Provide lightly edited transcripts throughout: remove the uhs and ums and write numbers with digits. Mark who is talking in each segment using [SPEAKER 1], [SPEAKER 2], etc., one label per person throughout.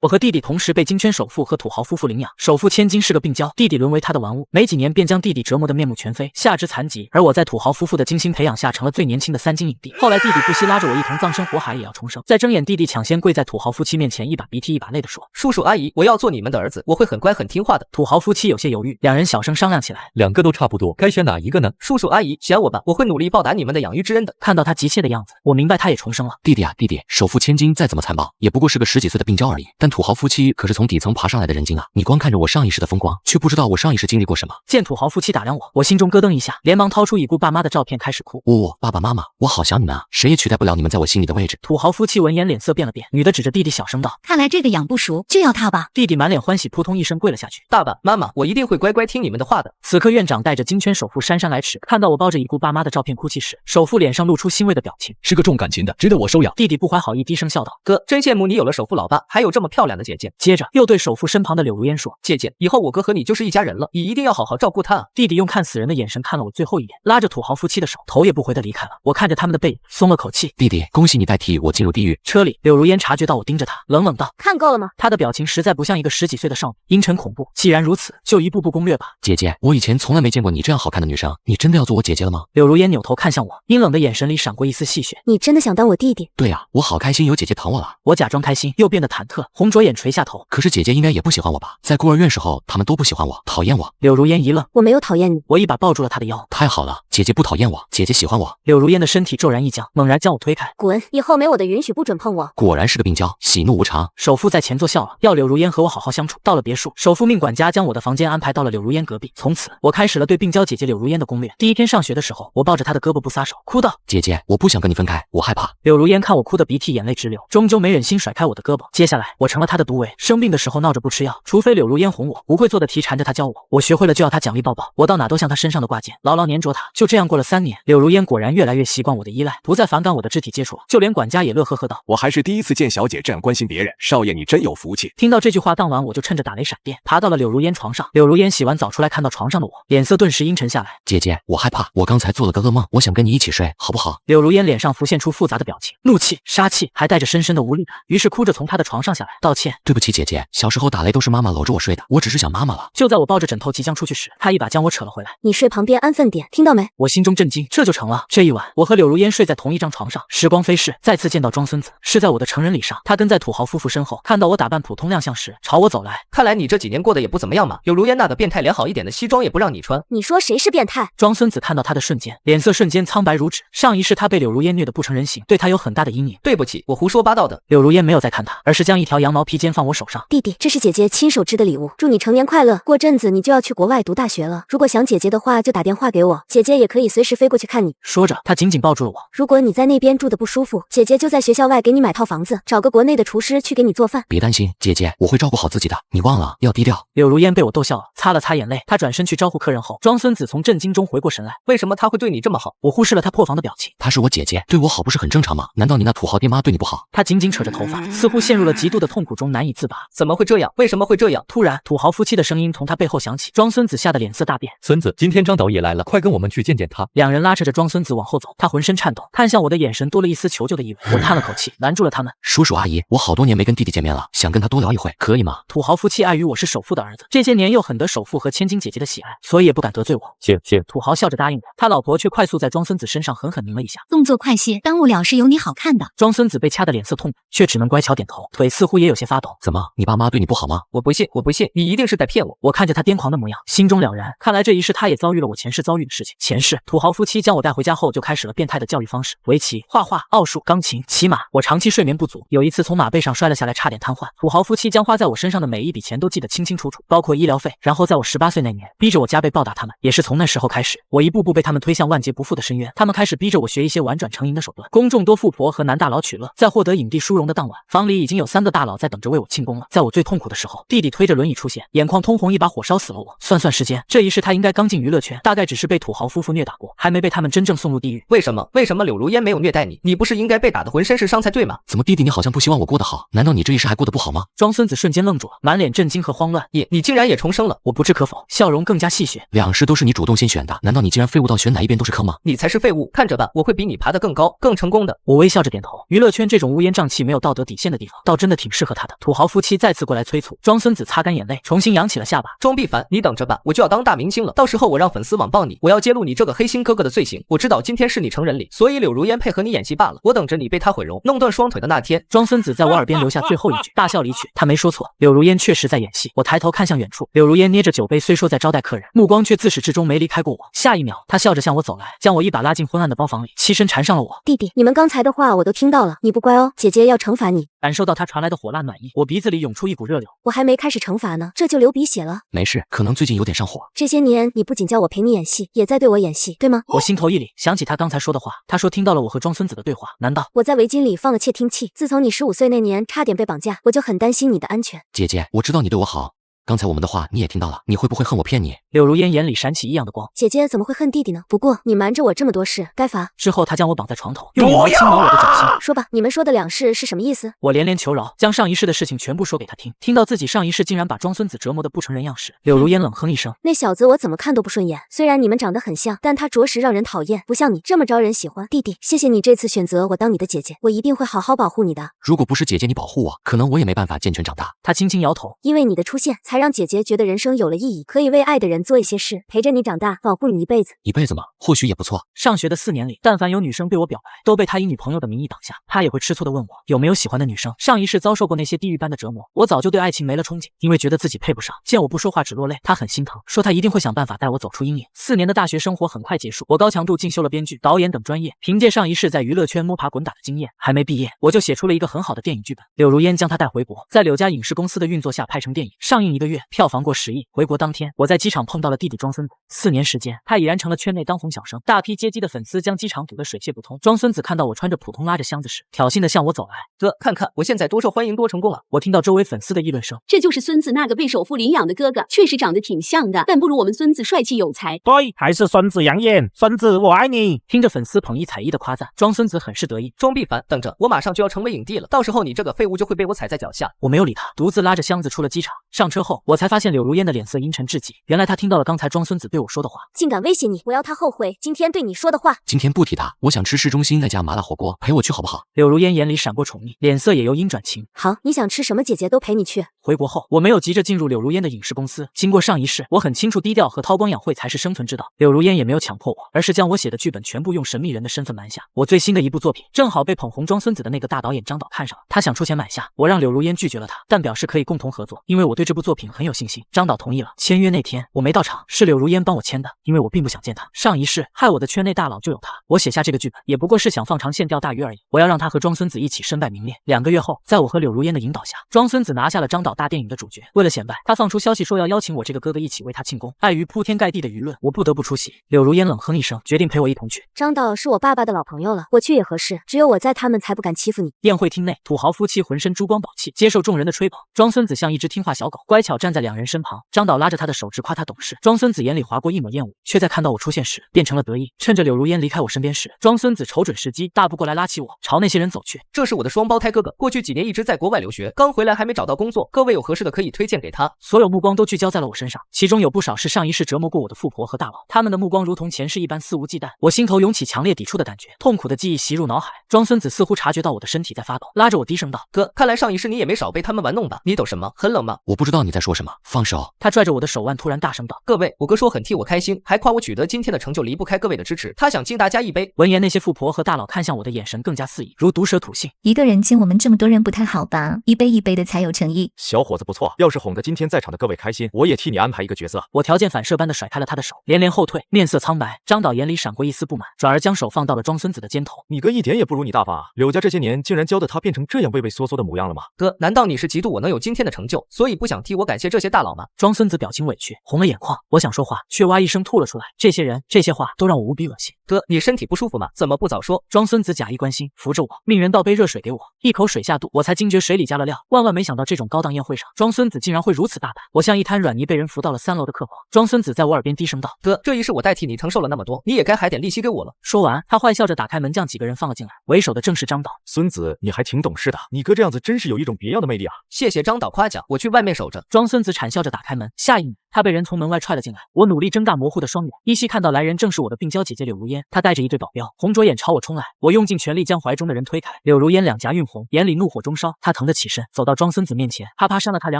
[SPEAKER 1] 我和弟弟同时被金圈首富和土豪夫妇领养。首富千金是个病娇，弟弟沦为他的玩物，没几年便将弟弟折磨得面目全非，下肢残疾。而我在土豪夫妇的精心培养下，成了最年轻的3金影帝。后来弟弟不惜拉着我一同葬身火海，也要重生。在睁眼，弟弟抢先跪在土豪夫妻面前，一把鼻涕一把泪地说：“
[SPEAKER 2] 叔叔阿姨，我要做你们的儿子，我会很乖很听话的。”
[SPEAKER 1] 土豪夫妻有些犹豫，两人小声商量起来，
[SPEAKER 3] 两个都差不多，该选哪一个呢？
[SPEAKER 2] 叔叔阿姨，选我吧，我会努力报答你们的养育之恩的。
[SPEAKER 1] 看到他急切的样子，我明白他也重生了。
[SPEAKER 4] 弟弟啊，弟弟，首富千金再怎么残暴，也不过是个10几岁的病娇而已。但土豪夫妻可是从底层爬上来的人精啊！你光看着我上一世的风光，却不知道我上一世经历过什么。
[SPEAKER 1] 见土豪夫妻打量我心中咯噔一下，连忙掏出已故爸妈的照片开始哭。
[SPEAKER 4] 爸爸妈妈，我好想你们啊！谁也取代不了你们在我心里的位置。
[SPEAKER 1] 土豪夫妻闻言脸色变了变，女的指着弟弟小声道：“
[SPEAKER 5] 看来这个养不熟，就要他吧。”
[SPEAKER 1] 弟弟满脸欢喜，扑通一声跪了下去：“
[SPEAKER 2] 爸爸妈妈，我一定会乖乖听你们的话的。”
[SPEAKER 1] 此刻院长带着金圈首富姗姗来迟，看到我抱着已故爸妈的照片哭泣时，首富脸上露出欣慰的表情：“
[SPEAKER 3] 是个重感情的，值得我收养。”
[SPEAKER 1] 弟弟不怀好意，低声笑道：“
[SPEAKER 2] 哥，真羡慕你有了首富老爸，还有这么漂亮的姐姐。”
[SPEAKER 1] 接着又对首富身旁的柳如烟说：“
[SPEAKER 2] 姐姐，以后我哥和你就是一家人了，你一定要好好照顾他啊。”
[SPEAKER 1] 弟弟用看死人的眼神看了我最后一眼，拉着土豪夫妻的手，头也不回的离开了。我看着他们的背影，松了口气。
[SPEAKER 4] 弟弟，恭喜你代替我进入地狱。
[SPEAKER 1] 车里，柳如烟察觉到我盯着她，冷冷道：“
[SPEAKER 5] 看够了吗？”
[SPEAKER 1] 她的表情实在不像一个10几岁的少女，阴沉恐怖。既然如此，就一步步攻略吧。
[SPEAKER 4] 姐姐，我以前从来没见过你这样好看的女生，你真的要做我姐姐了吗？
[SPEAKER 1] 柳如烟扭头看向我，阴冷的眼神里闪过一丝戏谑。
[SPEAKER 5] 你真的想当我弟弟？
[SPEAKER 4] 对啊，我好开心有姐姐疼我了。
[SPEAKER 1] 我假装开心，又变得忐忑，红着眼垂下头。
[SPEAKER 4] 可是姐姐应该也不喜欢我吧？在孤儿院时候，他们都不喜欢我，讨厌我。
[SPEAKER 1] 柳如烟一愣，
[SPEAKER 5] 我没有讨厌你。
[SPEAKER 1] 我一把抱住了她的腰。
[SPEAKER 4] 太好了，姐姐不讨厌我，姐姐喜欢我。
[SPEAKER 1] 柳如烟的身体骤然一僵，猛然将我推开。
[SPEAKER 5] 滚！以后没我的允许不准碰我。
[SPEAKER 4] 果然是个病娇，喜怒无常。
[SPEAKER 1] 首富在前座笑了，要柳如烟和我好好相处。到了别墅，首富命管家将我的房间安排到了柳如烟隔壁。从此，我开始了对病娇姐姐柳如烟的攻略。第一天上学的时候，我抱着她的胳膊不撒手，哭道：“
[SPEAKER 4] 姐姐，我不想跟你分开，我害怕。”
[SPEAKER 1] 柳如烟看我哭得鼻涕眼泪直流，终究没忍心甩开我的胳膊。接下来，我成了她的毒唯，生病的时候闹着不吃药，除非柳如烟哄我，不会做的题缠着她教我。我学会了就要她奖励抱抱，我到哪都像她身上的挂件，牢牢粘着她。就这样过了3年，柳如烟果然越来越习惯我的依赖，不再反感我的肢体接触，就连管家也乐呵呵道：“
[SPEAKER 6] 我还是第一次见小姐这样关心别人，少爷你真有福气。”
[SPEAKER 1] 听到这句话，当晚我就趁着打雷闪电，爬到了柳如烟床上。柳如烟洗完澡出来，看到床上的我，脸色顿时阴沉下来。
[SPEAKER 4] 姐姐，我害怕，我刚才做了个噩梦，我想跟你一起睡，好不好？
[SPEAKER 1] 柳如烟脸上浮现出复杂的表情，怒气、杀气，还带着深深的无力感。于是哭着从她的床上下来，道歉：“
[SPEAKER 4] 对不起姐姐，小时候打雷都是妈妈搂着我睡的，我只是想妈妈了。”
[SPEAKER 1] 就在我抱着枕头即将出去时，她一把将我扯了回来。
[SPEAKER 5] 你睡旁边安分点，听到没？
[SPEAKER 1] 我心中震惊，这就成了。这一晚，我和柳如烟睡在同一张床上。时光飞逝，再次见到庄孙子，是在我的成人礼上。他跟在土豪夫妇身后，看到我打扮普通亮相时，朝我走来。
[SPEAKER 2] 看来你这几年过得也不怎么样嘛。柳如烟那个变态连好一点的西装也不让你穿。
[SPEAKER 5] 你说谁是变态？
[SPEAKER 1] 庄孙子看到他的瞬间，脸色瞬间苍白如纸。上一世他被柳如烟虐得不成人形，对他有很大的阴影。
[SPEAKER 2] 对不起，我胡说八道的。
[SPEAKER 1] 柳如烟没有再看他，而是将一条羊毛披肩放我手上。
[SPEAKER 5] 弟弟，这是姐姐亲手织的礼物，祝你成年快乐。过阵子你就要去国外读大学了，如果想姐姐的话，就打电话给我，姐姐也可以随时飞过去看你。
[SPEAKER 1] 说着，他紧紧抱住了我。
[SPEAKER 5] 如果你在那边住的不舒服，姐姐就在学校外给你买套房子，找个国内的厨师去给你做饭。
[SPEAKER 4] 别担心，姐姐，我会照顾好自己的，你忘了要低调。
[SPEAKER 1] 柳如烟被我逗笑了，擦了擦眼泪。他转身去招呼客人后，庄孙子从震惊中回过神来。
[SPEAKER 2] 为什么他会对你这么好？
[SPEAKER 1] 我忽视了他破防的表情。
[SPEAKER 4] 她是我姐姐，对我好不是很正常吗？难道你那土豪爹妈对你不好？
[SPEAKER 1] 他紧紧扯着头发，似乎陷入了极度的痛苦中难以自拔。
[SPEAKER 2] 怎么会这样？为什么会这样？
[SPEAKER 1] 突然，土豪夫妻的声音从他背后响起，庄孙子吓得脸色大变。
[SPEAKER 3] 孙子，今天张导也来了，快跟我们去见见他。
[SPEAKER 1] 两人拉扯着庄孙子往后走，他浑身颤抖，看向我的眼神多了一丝求救的意味。我叹了口气，拦住了他们。
[SPEAKER 4] 叔叔阿姨，我好多年没跟弟弟见面了，想跟他多聊一会，可以吗？
[SPEAKER 1] 土豪夫妻碍于我是首富的儿子，这些年又很得首富和千金姐姐的喜爱，所以也不敢得罪我。
[SPEAKER 3] 谢。
[SPEAKER 1] 土豪笑着答应我，他老婆却快速在庄孙子身上狠狠拧了一下。
[SPEAKER 5] 动作快些，耽误了是有你好看的。
[SPEAKER 1] 庄孙子被掐得脸色痛，却只能乖巧点头，腿似乎也有些发抖。
[SPEAKER 4] 怎么，你爸妈对你不好吗？
[SPEAKER 2] 我不信，你一定是在骗我。
[SPEAKER 1] 我看着他癫狂的模样，心中了然，看来这一世他也遭遇了我前世遭遇的事情。前世，土豪夫妻将我带回家后，就开始了变态的教育方式：围棋、画画、奥数、钢琴、骑马。我长期睡眠不足，有一次从马背上摔了下来，差点瘫痪。土豪夫妻将花在我身上的每一笔钱都记得清清楚楚，包括医疗费。然后在我18岁那年，逼着我加倍报答他们。也是从那时候开始，我一步步被他们推向万劫不复的深渊。他们开始逼着我学一些婉转成淫的手段，公众多富婆和男大佬取乐。在获得影帝殊荣的当晚，房里已经有3个大佬在等着为我庆功了。在我最痛苦的时候，弟弟推着轮椅出现，眼眶通红，一把火烧死了我。算时间，这一世他应该刚进娱乐圈，大概只是被土豪夫妇虐打过，还没被他们真正送入地狱。
[SPEAKER 2] 为什么柳如烟没有虐待你？你不是应该被打得浑身是伤才对吗？
[SPEAKER 4] 怎么弟弟你好像不希望我过得好？难道你这一世还过得不好吗？
[SPEAKER 1] 庄孙子瞬间愣住了，满脸震惊和慌乱。
[SPEAKER 2] 你竟然也重生了？
[SPEAKER 1] 我不置可否，笑容更加戏谑。
[SPEAKER 4] 两世都是你主动先选的，难道你既然废物到选哪一边都是坑吗？
[SPEAKER 2] 你才是废物，看着吧，我会比你爬得更高，更成功的。
[SPEAKER 1] 我微笑着点头，娱乐圈这种乌烟瘴气、没有道德底线的地方，倒真的挺适合合他的。土豪夫妻再次过来催促，庄孙子擦干眼泪，重新扬起了下巴。
[SPEAKER 2] 庄必凡，你等着吧，我就要当大明星了，到时候我让粉丝网暴你，我要揭露你这个黑心哥哥的罪行。我知道今天是你成人礼，所以柳如烟配合你演戏罢了，我等着你被他毁容，弄断双腿的那天。
[SPEAKER 1] 庄孙子在我耳边留下最后一句，大笑离去。他没说错，柳如烟确实在演戏。我抬头看向远处，柳如烟捏着酒杯，虽说在招待客人，目光却自始至终没离开过我。下一秒，他笑着向我走来，将我一把拉进昏暗的包房里，栖身缠上了我。
[SPEAKER 5] 弟弟，你们刚才的话我都听到了，你不乖哦，姐姐要惩罚你。
[SPEAKER 1] 感受到他传来的火辣暖意，我鼻子里涌出一股热流。
[SPEAKER 5] 我还没开始惩罚呢，这就流鼻血了。
[SPEAKER 4] 没事，可能最近有点上火。
[SPEAKER 5] 这些年你不仅叫我陪你演戏，也在对我演戏，对吗？
[SPEAKER 1] 我心头一凛，想起他刚才说的话，他说听到了我和庄孙子的对话，难道
[SPEAKER 5] 我在围巾里放了窃听器？自从你15岁那年差点被绑架，我就很担心你的安全。
[SPEAKER 4] 姐姐，我知道你对我好，刚才我们的话你也听到了，你会不会恨我骗你？
[SPEAKER 1] 柳如烟眼里闪起异样的光。
[SPEAKER 5] 姐姐怎么会恨弟弟呢？不过你瞒着我这么多事，该罚。
[SPEAKER 1] 之后他将我绑在床头，用羽毛轻挠我的脚心。
[SPEAKER 5] 说吧，你们说的两世是什么意思？
[SPEAKER 1] 我连连求饶，将上一世的事情全部说给他听。听到自己上一世竟然把庄孙子折磨得不成人样时，柳如烟冷哼一声，
[SPEAKER 5] 那小子我怎么看都不顺眼，虽然你们长得很像，但他着实让人讨厌，不像你这么招人喜欢。弟弟，谢谢你这次选择我当你的姐姐，我一定会好好保护你的。
[SPEAKER 4] 如果不是姐姐你保护我，可能我也没办法健全长大。
[SPEAKER 1] 他轻轻摇头，
[SPEAKER 5] 因为你的出现，才让姐姐觉得人生有了意义，可以为爱的人做一些事，陪着你长大，保护你一辈子。
[SPEAKER 4] 一辈子吗？或许也不错。
[SPEAKER 1] 上学的4年里，但凡有女生对我表白，都被他以女朋友的名义挡下。他也会吃醋地问我有没有喜欢的女生。上一世遭受过那些地狱般的折磨，我早就对爱情没了憧憬，因为觉得自己配不上。见我不说话只落泪，他很心疼，说他一定会想办法带我走出阴影。4年的大学生活很快结束，我高强度进修了编剧、导演等专业，凭借上一世在娱乐圈摸爬滚打的经验，还没毕业我就写出了一个很好的电影剧本。柳如烟将他带回国，在柳家影视公司的运作下拍成电影，上映1个月，票房过10亿。回国当天，我在机场碰到了弟弟庄孙子。4年时间，他已然成了圈内当红小生，大批接机的粉丝将机场堵得水泄不通。庄孙子看到我穿着普通拉着箱子时，挑衅地向我走来，
[SPEAKER 2] 哥，看看我现在多受欢迎多成功啊！
[SPEAKER 1] 我听到周围粉丝的议论声，
[SPEAKER 7] 这就是孙子那个被首富领养的哥哥，确实长得挺像的，但不如我们孙子帅气有才。
[SPEAKER 8] 对，还是孙子养眼，孙子我爱你。
[SPEAKER 1] 听着粉丝捧一踩一的夸赞，庄孙子很是得意。
[SPEAKER 2] 庄必凡，等着，我马上就要成为影帝了，到时候你这个废物就会被我踩在脚下。
[SPEAKER 1] 我没有理他，独自拉着箱子出了机场。上车后，我才发现柳如烟的脸色阴沉至极，原来他听到了刚才庄孙子对我说的话，
[SPEAKER 5] 竟敢威胁你，我要他后悔今天对你说的话。
[SPEAKER 4] 今天不提他，我想吃市中心那家麻辣火锅，陪我去好不好？
[SPEAKER 1] 柳如烟眼里闪过宠溺，脸色也由阴转晴。
[SPEAKER 5] 好，你想吃什么，姐姐都陪你去。
[SPEAKER 1] 回国后，我没有急着进入柳如烟的影视公司。经过上一世，我很清楚低调和韬光养晦才是生存之道。柳如烟也没有强迫我，而是将我写的剧本全部用神秘人的身份瞒下。我最新的一部作品正好被捧红庄孙子的那个大导演张导看上了，他想出钱买下。我让柳如烟拒绝了他，但表示可以共同合作，因为我对这部作品很有信心。张导同意了。签约那天我没到场，是柳如烟帮我签的，因为我并不想见他。上一世害我的圈内大佬就有他，我写下这个剧本也不过是想放长线钓大鱼而已。我要让他和庄孙子一起身败名裂。2个月后，在我和柳如烟的引导下，庄孙子拿下了张导大电影的主角。为了显摆，他放出消息说要邀请我这个哥哥一起为他庆功。碍于铺天盖地的舆论，我不得不出席。柳如烟冷哼一声，决定陪我一同去。
[SPEAKER 5] 张导是我爸爸的老朋友了，我去也合适，只有我在，他们才不敢欺负你。
[SPEAKER 1] 宴会厅内，土豪夫妻浑身珠光宝气，接受众人的吹捧。庄孙子像一只听话小狗，乖巧站在2人身旁。张导拉着他的手，直夸他懂事。庄孙子眼里划过一抹厌恶，却在看到我出现时变成了得意。趁着柳如烟离开我身边时，庄孙子瞅准时机，大步过来拉起我，朝那些人走去。
[SPEAKER 2] 这是我的双胞胎哥哥，过去几年一直在国外留学，刚回来还没找到工作，各位有合适的可以推荐给他。
[SPEAKER 1] 所有目光都聚焦在了我身上，其中有不少是上一世折磨过我的富婆和大佬，他们的目光如同前世一般肆无忌惮。我心头涌起强烈抵触的感觉，痛苦的记忆袭入脑海。庄孙子似乎察觉到我的身体在发抖，拉着我低声道：“
[SPEAKER 2] 哥，看来上一世你也没少被他们玩弄吧？你懂什么？很冷吗？
[SPEAKER 4] 我不知道你在说什么，放手。”
[SPEAKER 1] 他拽着我的手腕，突然大声道：“
[SPEAKER 2] 各位，我哥说很替我开心，还夸我取得今天的成就离不开各位的支持，他想敬大家一杯。”
[SPEAKER 1] 闻言，那些富婆和大佬看向我的眼神更加肆意，如毒蛇吐信。
[SPEAKER 9] 一个人敬我们这么多人不太好吧？一杯一杯的才有诚意。
[SPEAKER 10] 小伙子不错，要是哄得今天在场的各位开心，我也替你安排一个角色。
[SPEAKER 1] 我条件反射般的甩开了他的手，连连后退，面色苍白。张导眼里闪过一丝不满，转而将手放到了庄孙子的肩头。
[SPEAKER 10] 你哥一点也不如你大方啊！柳家这些年竟然教得他变成这样畏畏缩缩的模样了吗？
[SPEAKER 2] 哥，难道你是嫉妒我能有今天的成就，所以不想替我感谢这些大佬吗？
[SPEAKER 1] 庄孙子表情委屈，红了眼眶。我想说话，却哇一声吐了出来。这些人，这些话都让我无比恶心。
[SPEAKER 2] 哥，你身体不舒服吗？怎么不早说？
[SPEAKER 1] 庄孙子假意关心，扶着我，命人倒杯热水给我，一口水下肚，我才惊觉水里加了料。万万没想到这种高档宴会上，庄孙子竟然会如此大胆。我像一滩软泥被人扶到了3楼的客房。庄孙子在我耳边低声道：“
[SPEAKER 2] 哥，这一世我代替你承受了那么多，你也该还点利息给我了。”
[SPEAKER 1] 说完，他坏笑着打开门，将几个人放了进来。为首的正是张导。
[SPEAKER 10] 孙子，你还挺懂事的，你哥这样子真是有一种别样的魅力啊！
[SPEAKER 2] 谢谢张导夸奖，我去外面守着。
[SPEAKER 1] 庄孙子惨笑着打开门，下一秒，他被人从门外踹了进来，我努力睁大模糊的双眼，依稀看到来人正是我的病娇姐姐柳如烟，她带着一队保镖，红着眼朝我冲来，我用尽全力将怀中的人推开。柳如烟两颊晕红，眼里怒火中烧，她疼得起身，走到庄孙子面前，啪啪扇了他2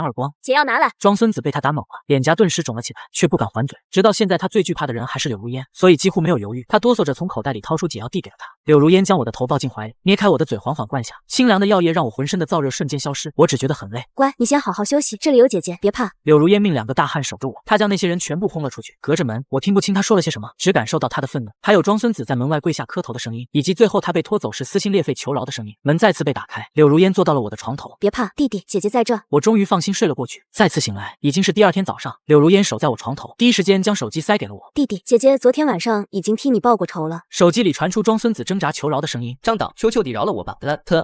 [SPEAKER 1] 耳光。
[SPEAKER 5] 姐要拿来。
[SPEAKER 1] 庄孙子被他打懵了，脸颊顿时肿了起来，却不敢还嘴。直到现在，他最惧怕的人还是柳如烟，所以几乎没有犹豫，他哆嗦着从口袋里掏出解药递给了他。柳如烟将我的头抱进怀里，捏开我的嘴，缓缓灌下，清凉的药液让我浑身的燥热瞬间消失，我只觉得很累。
[SPEAKER 5] 乖，你先好好休息，这里有姐姐，别怕。
[SPEAKER 1] 柳如烟命2个大汉守着我，他将那些人全部轰了出去。隔着门，我听不清他说了些什么，只感受到他的愤怒，还有庄孙子在门外跪下磕头的声音，以及最后他被拖走时撕心裂肺求饶的声音。门再次被打开，柳如烟坐到了我的床头。
[SPEAKER 5] 别怕，弟弟，姐姐在这。
[SPEAKER 1] 我终于放心睡了过去。再次醒来，已经是第2天早上。柳如烟守在我床头，第一时间将手机塞给了我。
[SPEAKER 5] 弟弟，姐姐昨天晚上已经替你报过仇了。
[SPEAKER 1] 手机里传出庄孙子挣扎求饶的声音。
[SPEAKER 2] 张导，求求你饶了我吧，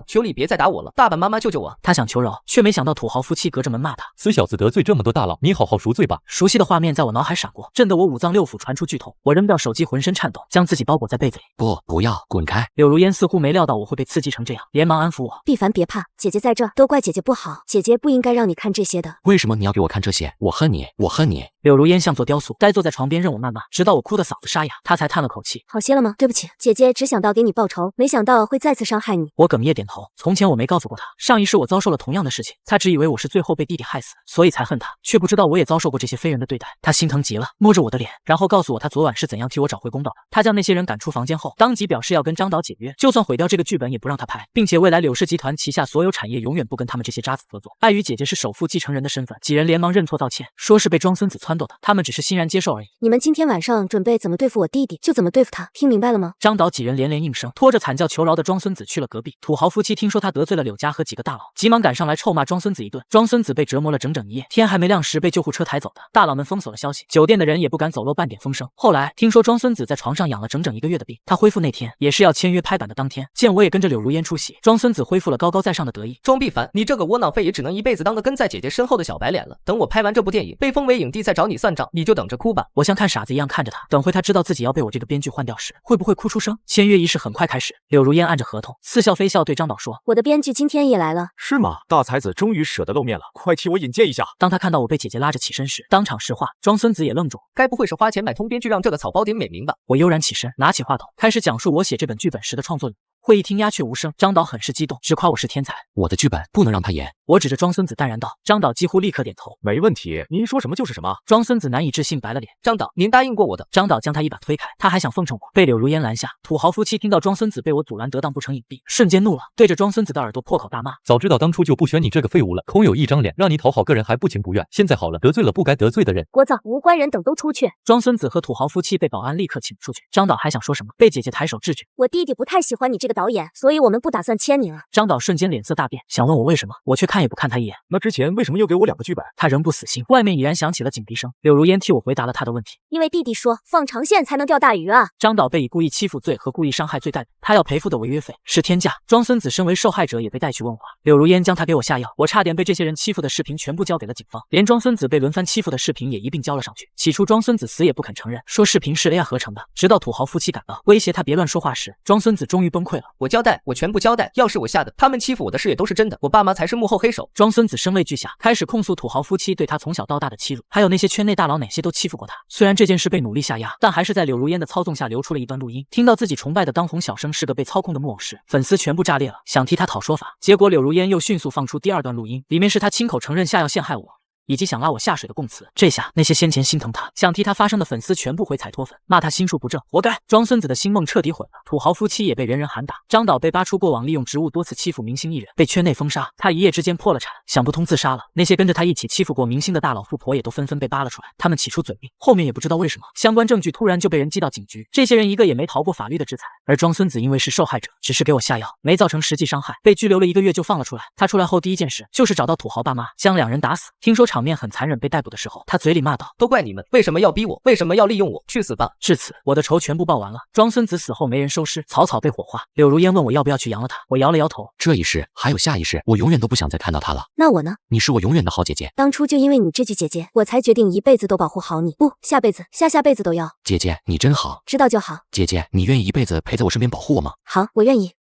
[SPEAKER 2] 求你别再打我了，大板妈妈救救我。
[SPEAKER 1] 他想求饶，却没想到土豪夫妻隔着门骂他。
[SPEAKER 3] 死小子得罪这么多大佬，你好好赎罪吧。
[SPEAKER 1] 熟悉的画面在我脑海闪过，震得我5脏6腑传出剧痛。我扔掉手机，浑身颤抖，将自己包裹在被子里。
[SPEAKER 4] 不要，滚开！
[SPEAKER 1] 柳如烟似乎没料到我会被刺激成这样，连忙安抚我。
[SPEAKER 5] 毕凡别怕，姐姐在这，都怪姐姐不好，姐姐不应该让你看这些的。
[SPEAKER 4] 为什么你要给我看这些？我恨你，我恨你！
[SPEAKER 1] 柳如烟像座雕塑，呆坐在床边任我谩骂，直到我哭得嗓子沙哑，她才叹了口气。
[SPEAKER 5] 好些了吗？对不起，姐姐只想到给你报仇，没想到会再次伤害你。
[SPEAKER 1] 我哽咽点头。从前我没告诉过她，上一世我遭受了同样的事情，她只以为我是最后被弟弟害死，所以才恨她，却不知道我也遭受过这些非人的对待。她心疼极了，摸着我的脸，然后告诉我她昨晚是怎样替我找回公道的。她将那些人赶出房间后，当即表示要跟张导解约，就算毁掉这个剧本也不让他拍，并且未来柳氏集团旗下所有产业永远不跟他们这些渣子合作。碍于姐姐是首富继承人的身份，几人连忙认错道歉，说是被庄孙子撺掇的，他们只是欣然接受而已。
[SPEAKER 5] 你们今天晚上准备怎么对付我弟弟，就怎么对付他，听明白了吗？
[SPEAKER 1] 张导几人连连应声，拖着惨叫求饶的庄孙子去了隔壁。土豪夫妻听说他得罪了柳家和几个大佬，急忙赶上来臭骂庄孙子一顿。庄孙子被折磨了整整1夜，天还没亮时被救护车抬走的。大佬们封锁了消息，酒店的人也不敢走漏半点风声。后来听说庄孙子在床上养了整整1个月的病，他恢复那天也是要签约拍板的当天，见我也跟着柳如烟出席，庄孙子恢复了高高在上的得意。
[SPEAKER 2] 庄必凡，你这个窝囊废也只能一辈子当个跟在姐姐身后的小白脸了。等我拍完这部电影，被封为影帝再找你算账，你就等着哭吧。
[SPEAKER 1] 我像看傻子一样看着他，等会他知道自己要被我这个编剧换掉时，会不会哭出声？签约仪式很快开始，柳如烟按着合同，似笑非笑对张导说：“
[SPEAKER 5] 我的编剧今天也来了。”
[SPEAKER 10] 是吗？大才子终于舍得露面了，快替我引荐一下。
[SPEAKER 1] 当他看到我被姐姐拉着起身时，当场石化。庄孙子也愣住，
[SPEAKER 2] 该不会是花钱买通编剧让这个草包顶美名吧？
[SPEAKER 1] 我悠然起身，拿起话筒，开始讲述我写这本剧本时的创作理念。会议厅鸦雀无声，张导很是激动，直夸我是天才。
[SPEAKER 4] 我的剧本不能让他演。
[SPEAKER 1] 我指着庄孙子淡然道，张导几乎立刻点头，
[SPEAKER 10] 没问题，您说什么就是什么。
[SPEAKER 1] 庄孙子难以置信，白了脸。
[SPEAKER 2] 张导，您答应过我的。
[SPEAKER 1] 张导将他一把推开，他还想奉承我，被柳如烟拦下。土豪夫妻听到庄孙子被我阻拦得当不成隐蔽，瞬间怒了，对着庄孙子的耳朵破口大骂。
[SPEAKER 3] 早知道当初就不选你这个废物了，空有一张脸，让你讨好个人还不情不愿。现在好了，得罪了不该得罪的人。
[SPEAKER 5] 聒噪，无关人等都出去。
[SPEAKER 1] 庄孙子和土豪夫妻被保安立刻请出去。张导还想说什么，被姐姐抬手制止。
[SPEAKER 5] 我弟弟不太喜欢你这个导演，所以我们不打算签你了。
[SPEAKER 1] 张导瞬间脸色大变，想问我为什么，我却看也不看他一眼。
[SPEAKER 10] 那之前为什么又给我2个剧本？
[SPEAKER 1] 他仍不死心。外面已然响起了警笛声，柳如烟替我回答了他的问题。
[SPEAKER 5] 因为弟弟说放长线才能钓大鱼啊。
[SPEAKER 1] 张导被以故意欺负罪和故意伤害罪逮捕，他要赔付的违约费是天价。庄孙子身为受害者也被带去问话。柳如烟将他给我下药，我差点被这些人欺负的视频全部交给了警方，连庄孙子被轮番欺负的视频也一并交了上去。起初庄孙子死也不肯承认，说视频是 AI 合成的，直到土豪夫妻赶到威胁他别乱说话时，庄孙子终于崩溃了。
[SPEAKER 2] 我交代，我全部交代，要是我下的，他们欺负我的事也都是真的，我爸妈才是幕后黑手。
[SPEAKER 1] 庄孙子声泪俱下，开始控诉土豪夫妻对他从小到大的欺辱，还有那些圈内大佬哪些都欺负过他。虽然这件事被努力下压，但还是在柳如烟的操纵下流出了一段录音。听到自己崇拜的当红小生是个被操控的木偶时，粉丝全部炸裂了，想替他讨说法。结果柳如烟又迅速放出第2段录音，里面是他亲口承认下药陷害我，以及想拉我下水的供词。这下那些先前心疼他想替他发声的粉丝全部回踩脱粉，骂他心术不正，活该。庄孙子的新梦彻底毁了，土豪夫妻也被人人喊打。张导被扒出过往利用职务多次欺负明星艺人，被圈内封杀，他一夜之间破了产，想不通自杀了。那些跟着他一起欺负过明星的大佬富婆也都纷纷被扒了出来，他们起初嘴硬，后面也不知道为什么相关证据突然就被人寄到警局，这些人一个也没逃过法律的制裁。而庄孙子因为是受害者，只是给我下药，没造成实际伤害，被拘留了1个月就放了出来。他出来后第一件事就是找到土豪爸妈，将2人打死。听说场面很残忍，被逮捕的时候，他嘴里骂道：“
[SPEAKER 2] 都怪你们，为什么要逼我？为什么要利用我？去死吧！”
[SPEAKER 1] 至此，我的仇全部报完了。庄孙子死后没人收尸，草草被火化。柳如烟问我要不要去扬了他，我摇了摇头。
[SPEAKER 4] 这一世还有下一世，我永远都不想再看到他了。
[SPEAKER 5] 那我呢？
[SPEAKER 4] 你是我永远的好姐姐。
[SPEAKER 5] 当初就因为你这句姐姐，我才决定一辈子都保护好你，不，下辈子、下下辈子都要。
[SPEAKER 4] 姐姐，你真好。
[SPEAKER 5] 知道就好。
[SPEAKER 4] 姐姐，你愿意一辈子陪在我身边保护我吗？
[SPEAKER 5] 好，我愿意。